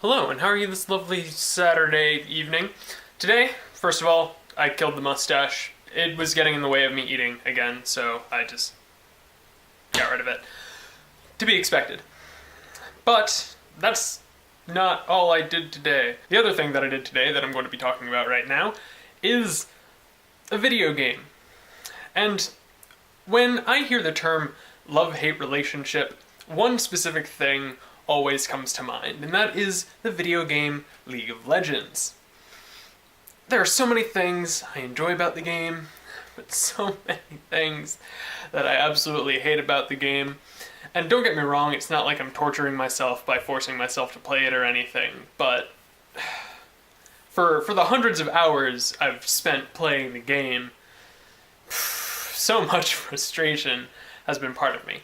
Hello, and how are you this lovely Saturday evening? Today, first of all, I killed the mustache. It was getting in the way of me eating again, so I just got rid of it. To be expected. But that's not all I did today. The other thing that I did today that I'm going to be talking about right now is a video game. And when I hear the term love-hate relationship, one specific thing always comes to mind, and that is the video game League of Legends. There are so many things I enjoy about the game, but so many things that I absolutely hate about the game. And don't get me wrong, it's not like I'm torturing myself by forcing myself to play it or anything, but for the hundreds of hours I've spent playing the game, so much frustration has been part of me.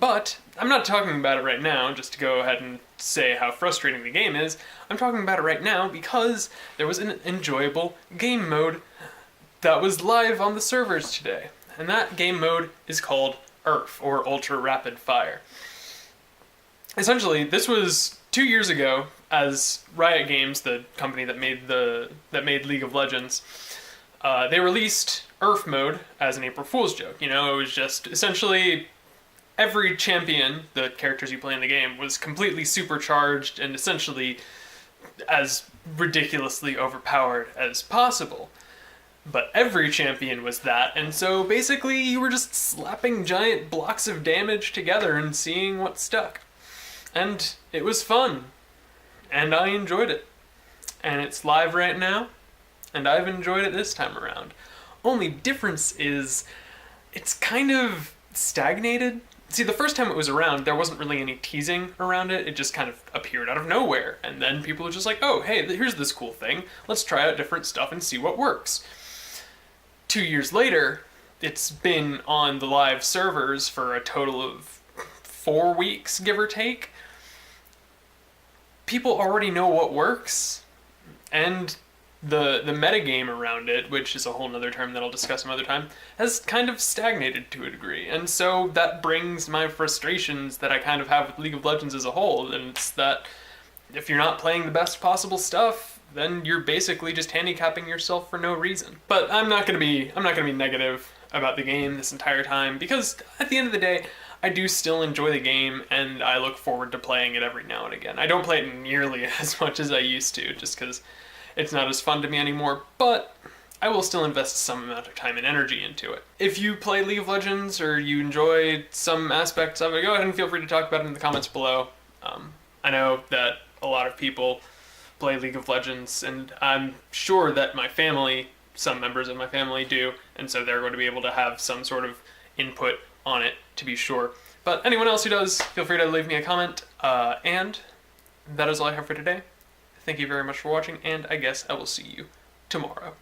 But I'm not talking about it right now just to go ahead and say how frustrating the game is. I'm talking about it right now because there was an enjoyable game mode that was live on the servers today. And that game mode is called URF, or Ultra Rapid Fire. Essentially, this was 2 years ago, as Riot Games, the company that made League of Legends, they released URF mode as an April Fool's joke. You know, it was just essentially every champion, the characters you play in the game, was completely supercharged and essentially as ridiculously overpowered as possible. But every champion was that, and so basically you were just slapping giant blocks of damage together and seeing what stuck. And it was fun. And I enjoyed it. And it's live right now, and I've enjoyed it this time around. Only difference is, it's kind of stagnated. See, the first time it was around, there wasn't really any teasing around it. It just kind of appeared out of nowhere. And then people were just like, oh, hey, here's this cool thing. Let's try out different stuff and see what works. 2 years later, it's been on the live servers for a total of 4 weeks, give or take. People already know what works. And the metagame around it, which is a whole nother term that I'll discuss some other time, has kind of stagnated to a degree. And so that brings my frustrations that I kind of have with League of Legends as a whole, and it's that if you're not playing the best possible stuff, then you're basically just handicapping yourself for no reason. But I'm not gonna be negative about the game this entire time, because at the end of the day, I do still enjoy the game, and I look forward to playing it every now and again. I don't play it nearly as much as I used to, just because it's not as fun to me anymore, but I will still invest some amount of time and energy into it. If you play League of Legends or you enjoy some aspects of it, go ahead and feel free to talk about it in the comments below. I know that a lot of people play League of Legends, and I'm sure that my family, some members of my family do, and so they're going to be able to have some sort of input on it, to be sure. But anyone else who does, feel free to leave me a comment, and that is all I have for today. Thank you very much for watching, and I guess I will see you tomorrow.